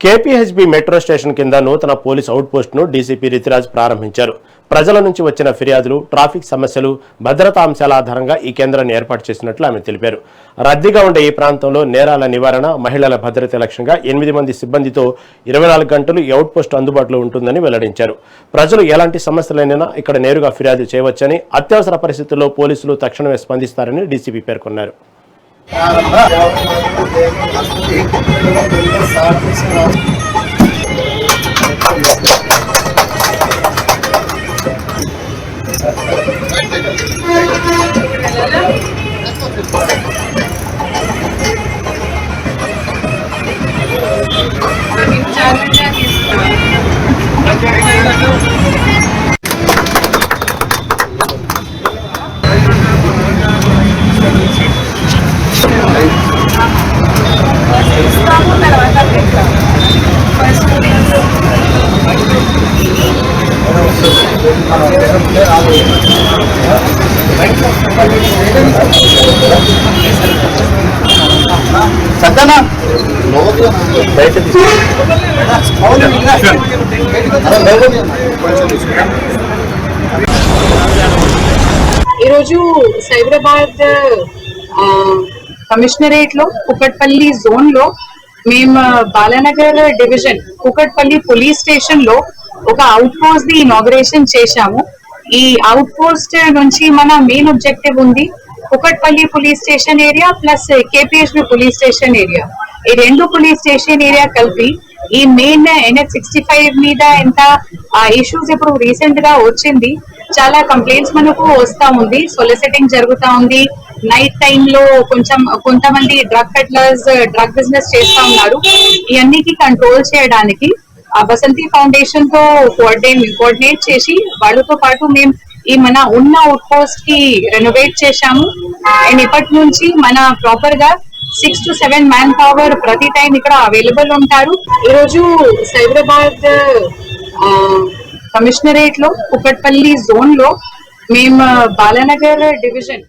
KPHB metro station కింద నూతన police out పోస్టును DCP Ritiraj ప్రారంభించారు. ప్రజల నుంచి వచ్చిన ఫిర్యాదులు, ట్రాఫిక్ సమస్యలు, భద్రతా అంశాల ఆధారంగా ఈ కేంద్రాన్ని ఏర్పాటు చేసినట్లు ఆమె తెలిపారు. రద్దీగా ఉండే ఈ ప్రాంతంలో నేరాల నివారణ, మహిళల భద్రత లక్ష్యంగా 8 మంది సిబ్బందితో 24 గంటలు ఈ అవుట్ పోస్ట్ అందుబాటులో ఉంటుందని వెల్లడించారు. ప్రజలు ఎలాంటి సమస్యలైనా ఇక్కడ నేరుగా ఫిర్యాదు చేయవచ్చని, అత్యవసర పరిస్థితుల్లో పోలీసులు తక్షణమే స్పందిస్తారని డీసీపీ పేర్కొన్నారు. సద్దనా ఈరోజు సైబరాబాద్ కమిషనరేట్ లో కుకట్పల్లి జోన్ లో మేము Balanagar division Kukatpally police station లో ఒక అవుట్ పోస్ట్ ది ఇనాగరేషన్ చేశాము. ఈ అవుట్ పోస్ట్ నుంచి మన మెయిన్ ఆబ్జెక్టివ్ ఉంది Kukatpally police station area plus KPHB police station area. ఈ రెండు పోలీస్ స్టేషన్ ఏరియా కలిపి ఈ మెయిన్ NH-65 మీద ఎంత ఇష్యూస్ ఇప్పుడు రీసెంట్ గా వచ్చింది. చాలా కంప్లైంట్స్ మనకు వస్తా ఉంది, సొలిసిటింగ్ జరుగుతా ఉంది. నైట్ టైంలో కొంతమంది డ్రగ్ పెడ్లర్స్ డ్రగ్ బిజినెస్ చేస్తా ఉన్నారు. ఇవన్నీకి కంట్రోల్ చేయడానికి బసంతి ఫౌండేషన్ తో కోఆర్డినేట్ చేసి వాళ్ళతో పాటు మేము ఈ మన ఉన్న అవుట్ పోస్ట్ కి రెనోవేట్ చేశాము. అండ్ ఇప్పటి నుంచి మన ప్రాపర్ గా 6 to 7 మ్యాన్ పవర్ ప్రతి టైం ఇక్కడ అవైలబుల్ ఉంటారు. ఈరోజు సైబరాబాద్ కమిషనరేట్ లో కుకట్పల్లి జోన్ లో మేము బాలానగర్ డివిజన్